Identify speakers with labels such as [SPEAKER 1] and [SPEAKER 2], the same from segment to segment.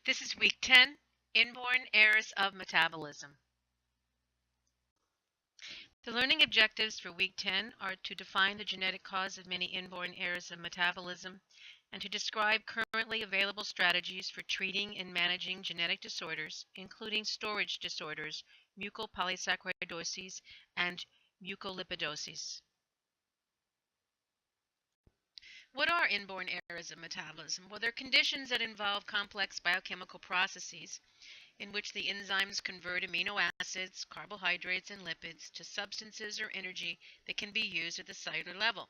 [SPEAKER 1] This is week 10, Inborn Errors of Metabolism. The learning objectives for week 10 are to define the genetic cause of many inborn errors of metabolism and to describe currently available strategies for treating and managing genetic disorders, including storage disorders, mucopolysaccharidoses, and mucolipidoses. What are inborn errors of metabolism? Well, they're conditions that involve complex biochemical processes in which the enzymes convert amino acids, carbohydrates, and lipids to substances or energy that can be used at the cellular level.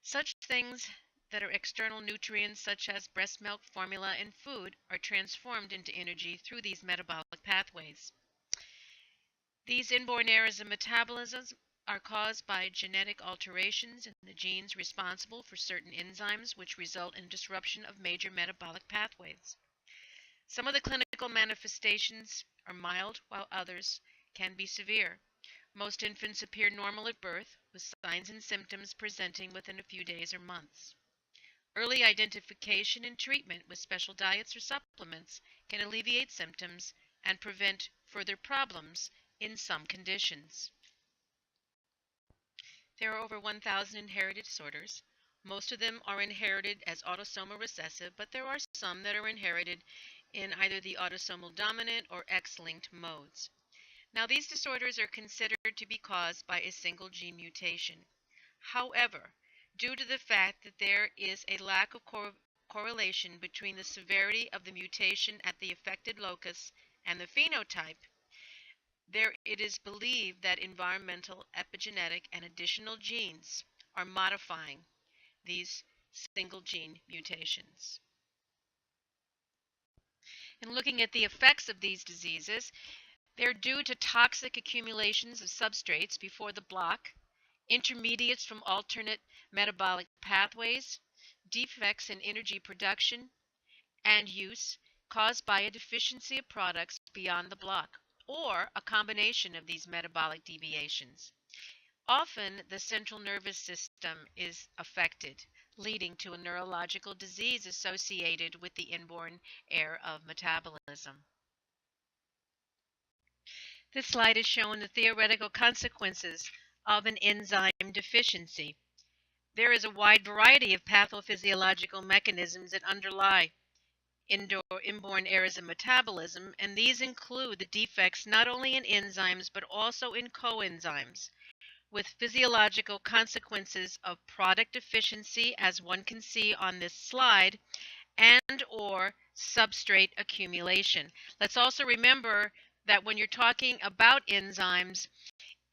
[SPEAKER 1] Such things that are external nutrients such as breast milk, formula, and food are transformed into energy through these metabolic pathways. These inborn errors of metabolism are caused by genetic alterations in the genes responsible for certain enzymes which result in disruption of major metabolic pathways. Some of the clinical manifestations are mild, while others can be severe. Most infants appear normal at birth, with signs and symptoms presenting within a few days or months. Early identification and treatment with special diets or supplements can alleviate symptoms and prevent further problems in some conditions. There are over 1,000 inherited disorders. Most of them are inherited as autosomal recessive, but there are some that are inherited in either the autosomal dominant or X-linked modes. Now, these disorders are considered to be caused by a single gene mutation. However, due to the fact that there is a lack of correlation between the severity of the mutation at the affected locus and the phenotype, it is believed that environmental, epigenetic, and additional genes are modifying these single gene mutations. In looking at the effects of these diseases, they're due to toxic accumulations of substrates before the block, intermediates from alternate metabolic pathways, defects in energy production and use caused by a deficiency of products beyond the block, or a combination of these metabolic deviations. Often, the central nervous system is affected, leading to a neurological disease associated with the inborn error of metabolism. This slide is showing the theoretical consequences of an enzyme deficiency. There is a wide variety of pathophysiological mechanisms that underlie inborn errors of metabolism, and these include the defects not only in enzymes but also in coenzymes, with physiological consequences of product deficiency, as one can see on this slide, and or substrate accumulation. Let's also remember that when you're talking about enzymes,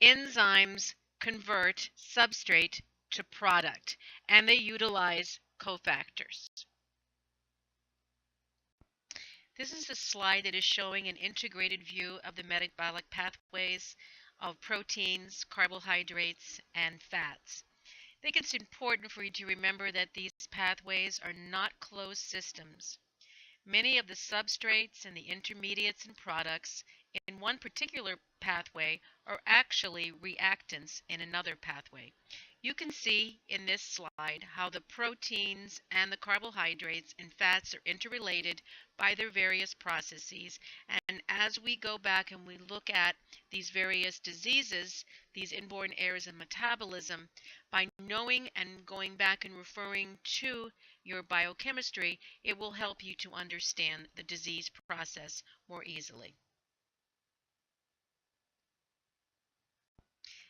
[SPEAKER 1] enzymes convert substrate to product, and they utilize cofactors. This is a slide that is showing an integrated view of the metabolic pathways of proteins, carbohydrates, and fats. I think it's important for you to remember that these pathways are not closed systems. Many of the substrates and the intermediates and products in one particular pathway are actually reactants in another pathway. You can see in this slide how the proteins and the carbohydrates and fats are interrelated by their various processes. And as we go back and we look at these various diseases, these inborn errors of metabolism, by knowing and going back and referring to your biochemistry, it will help you to understand the disease process more easily.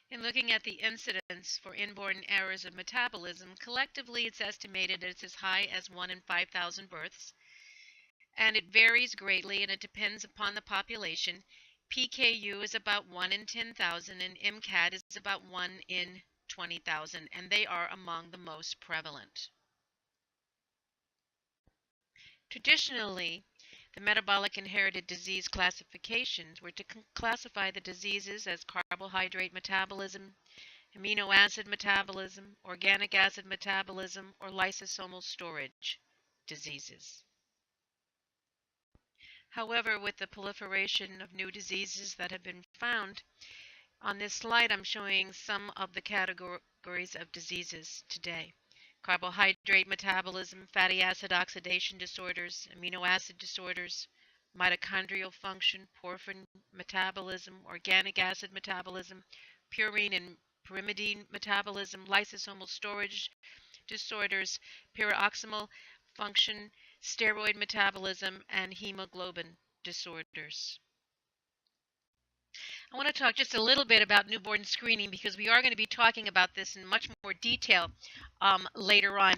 [SPEAKER 1] In looking at the incidence for inborn errors of metabolism, collectively it's estimated that it's as high as 1 in 5,000 births, and it varies greatly and it depends upon the population. PKU is about 1 in 10,000 and MCAD is about 1 in 20,000, and they are among the most prevalent. Traditionally, the metabolic inherited disease classifications were to classify the diseases as carbohydrate metabolism, amino acid metabolism, organic acid metabolism, or lysosomal storage diseases. However, with the proliferation of new diseases that have been found, on this slide I'm showing some of the categories of diseases today. carbohydrate metabolism, fatty acid oxidation disorders, amino acid disorders, mitochondrial function, porphyrin metabolism, organic acid metabolism, purine and pyrimidine metabolism, lysosomal storage disorders, peroxisomal function, steroid metabolism, and hemoglobin disorders. I want to talk just a little bit about newborn screening because we are going to be talking about this in much more detail later on.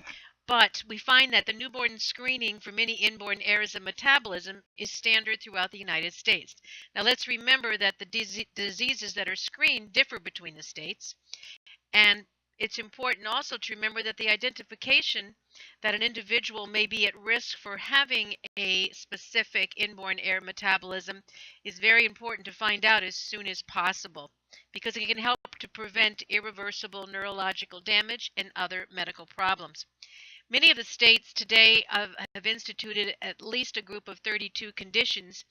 [SPEAKER 1] But we find that the newborn screening for many inborn errors of metabolism is standard throughout the United States. Now let's remember that the diseases that are screened differ between the states. And it's important also to remember that the identification that an individual may be at risk for having a specific inborn error metabolism is very important to find out as soon as possible because it can help to prevent irreversible neurological damage and other medical problems. Many of the states today have instituted at least a group of 32 conditions,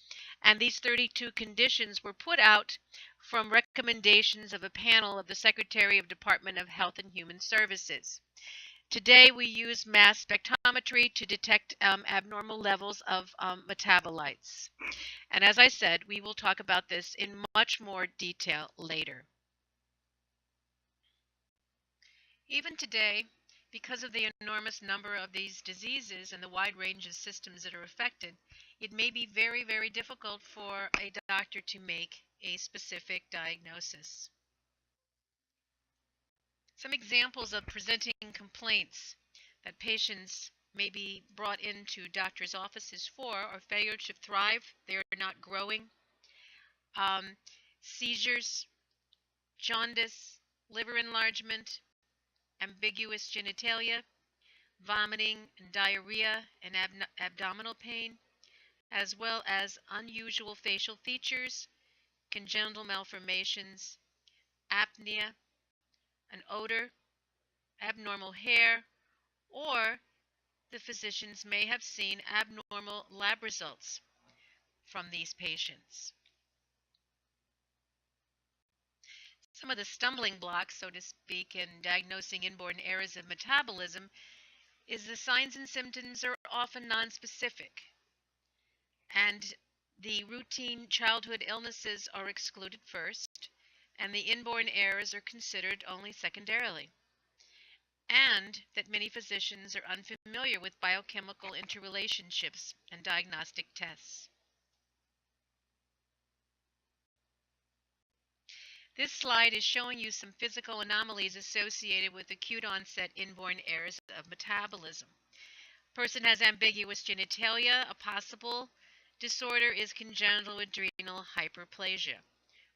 [SPEAKER 1] and these 32 conditions were put out from recommendations of a panel of the Secretary of Department of Health and Human Services. Today we use mass spectrometry to detect abnormal levels of metabolites. And as I said, we will talk about this in much more detail later. Even today, because of the enormous number of these diseases and the wide range of systems that are affected, it may be very, very difficult for a doctor to make a specific diagnosis. Some examples of presenting complaints that patients may be brought into doctors' offices for are failure to thrive, they are not growing, seizures, jaundice, liver enlargement, ambiguous genitalia, vomiting and diarrhea and abdominal pain, as well as unusual facial features, congenital malformations, apnea, an odor, abnormal hair, or the physicians may have seen abnormal lab results from these patients. Some of the stumbling blocks, so to speak, in diagnosing inborn errors of metabolism is the signs and symptoms are often nonspecific, and the routine childhood illnesses are excluded first, and the inborn errors are considered only secondarily, and that many physicians are unfamiliar with biochemical interrelationships and diagnostic tests. This slide is showing you some physical anomalies associated with acute onset inborn errors of metabolism. Person has ambiguous genitalia. A possible disorder is congenital adrenal hyperplasia.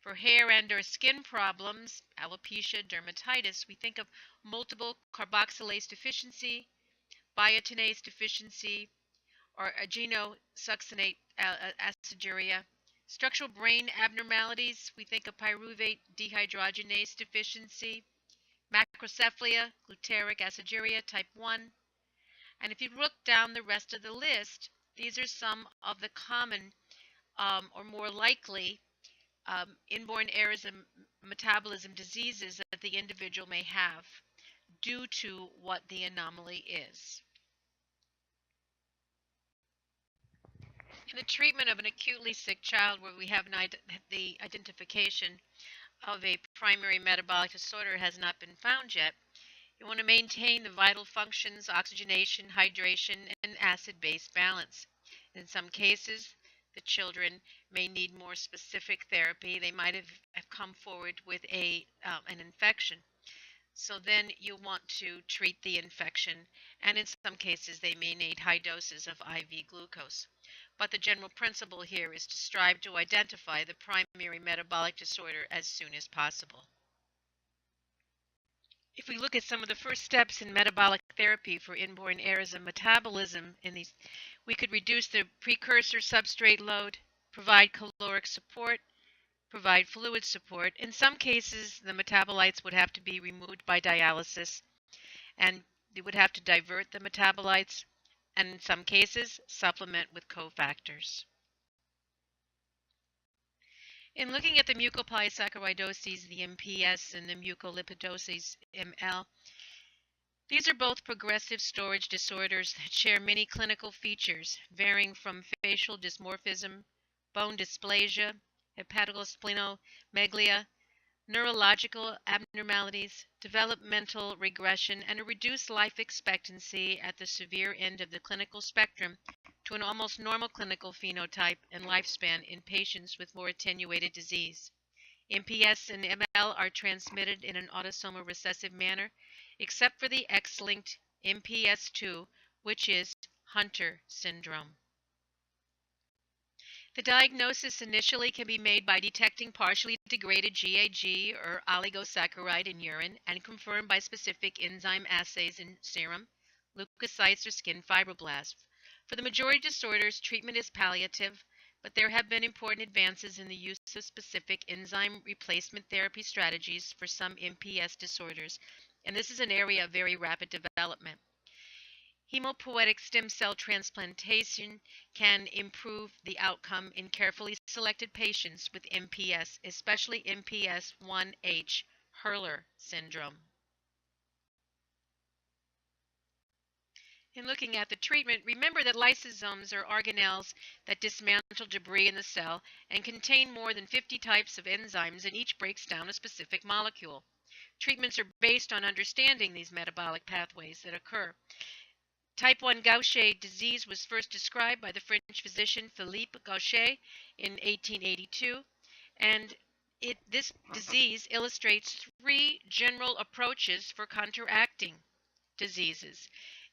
[SPEAKER 1] For hair and or skin problems, alopecia, dermatitis, we think of multiple carboxylase deficiency, biotinase deficiency, or agenosuccinate aciduria. Structural brain abnormalities, we think of pyruvate dehydrogenase deficiency, macrocephalia, glutaric aciduria type 1. And if you look down the rest of the list, these are some of the common or more likely inborn errors of metabolism diseases that the individual may have due to what the anomaly is. In the treatment of an acutely sick child where we have the identification of a primary metabolic disorder has not been found yet, you want to maintain the vital functions, oxygenation, hydration, and acid-base balance. In some cases, the children may need more specific therapy. They might have come forward with an infection. So then you want to treat the infection, and in some cases they may need high doses of IV glucose. But the general principle here is to strive to identify the primary metabolic disorder as soon as possible. If we look at some of the first steps in metabolic therapy for inborn errors of metabolism, we could reduce the precursor substrate load, provide caloric support, provide fluid support. In some cases, the metabolites would have to be removed by dialysis, and they would have to divert the metabolites, and in some cases, supplement with cofactors. In looking at the mucopolysaccharidoses, the MPS, and the mucolipidoses, ML, These are both progressive storage disorders that share many clinical features, varying from facial dysmorphism, bone dysplasia, hepatosplenomegaly, neurological abnormalities, developmental regression, and a reduced life expectancy at the severe end of the clinical spectrum to an almost normal clinical phenotype and lifespan in patients with more attenuated disease. MPS and ML are transmitted in an autosomal recessive manner, except for the X-linked MPS2, which is Hunter syndrome. The diagnosis initially can be made by detecting partially degraded GAG or oligosaccharide in urine and confirmed by specific enzyme assays in serum, leukocytes, or skin fibroblasts. For the majority of disorders, treatment is palliative, but there have been important advances in the use of specific enzyme replacement therapy strategies for some MPS disorders, and this is an area of very rapid development. Hemopoietic stem cell transplantation can improve the outcome in carefully selected patients with MPS, especially MPS 1H Hurler syndrome. In looking at the treatment, remember that lysosomes are organelles that dismantle debris in the cell and contain more than 50 types of enzymes, and each breaks down a specific molecule. Treatments are based on understanding these metabolic pathways that occur. Type 1 Gaucher disease was first described by the French physician Philippe Gaucher in 1882, and this disease illustrates three general approaches for counteracting diseases: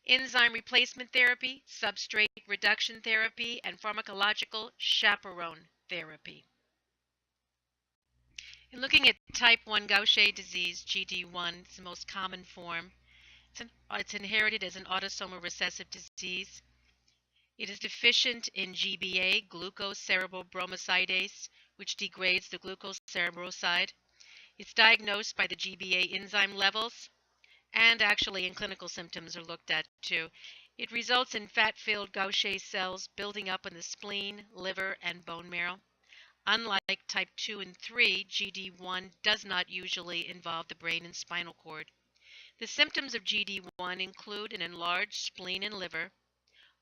[SPEAKER 1] enzyme replacement therapy, substrate reduction therapy, and pharmacological chaperone therapy. In looking at type 1 Gaucher disease, GD1, it's the most common form. It's inherited as an autosomal recessive disease. It is deficient in GBA, glucocerebromosidase, which degrades the glucocerebroside. It's diagnosed by the GBA enzyme levels, and actually in clinical symptoms are looked at too. It results in fat-filled Gaucher cells building up in the spleen, liver, and bone marrow. Unlike type 2 and 3, GD1 does not usually involve the brain and spinal cord. The symptoms of GD1 include an enlarged spleen and liver,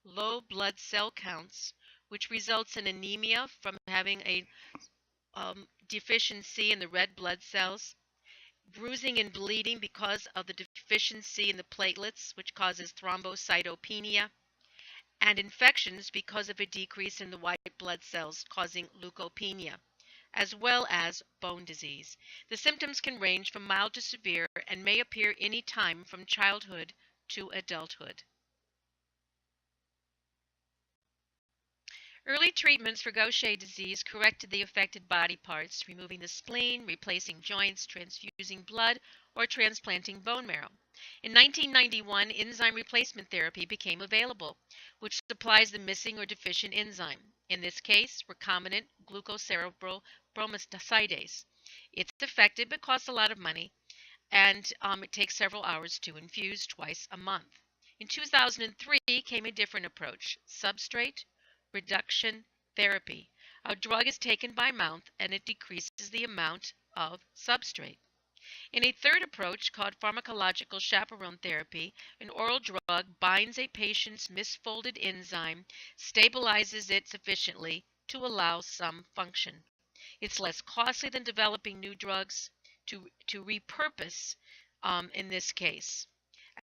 [SPEAKER 1] low blood cell counts, which results in anemia from having a deficiency in the red blood cells, bruising and bleeding because of the deficiency in the platelets, which causes thrombocytopenia, and infections because of a decrease in the white blood cells causing leukopenia, as well as bone disease. The symptoms can range from mild to severe and may appear any time from childhood to adulthood. Early treatments for Gaucher disease corrected the affected body parts, removing the spleen, replacing joints, transfusing blood, or transplanting bone marrow. In 1991, enzyme replacement therapy became available, which supplies the missing or deficient enzyme, in this case, recombinant glucocerebromosidase. It's effective but costs a lot of money, and it takes several hours to infuse twice a month. In 2003 came a different approach: substrate reduction therapy. A drug is taken by mouth and it decreases the amount of substrate. In a third approach called pharmacological chaperone therapy, an oral drug binds a patient's misfolded enzyme, stabilizes it sufficiently to allow some function. It's less costly than developing new drugs to repurpose in this case,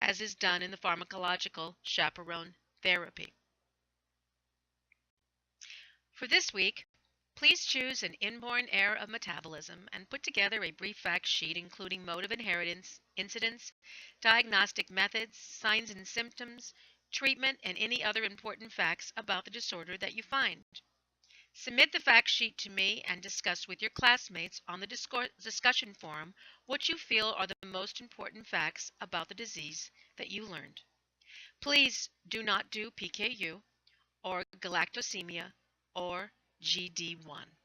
[SPEAKER 1] as is done in the pharmacological chaperone therapy. For this week, please choose an inborn error of metabolism and put together a brief fact sheet including mode of inheritance, incidence, diagnostic methods, signs and symptoms, treatment, and any other important facts about the disorder that you find. Submit the fact sheet to me and discuss with your classmates on the discussion forum what you feel are the most important facts about the disease that you learned. Please do not do PKU or galactosemia or GD1.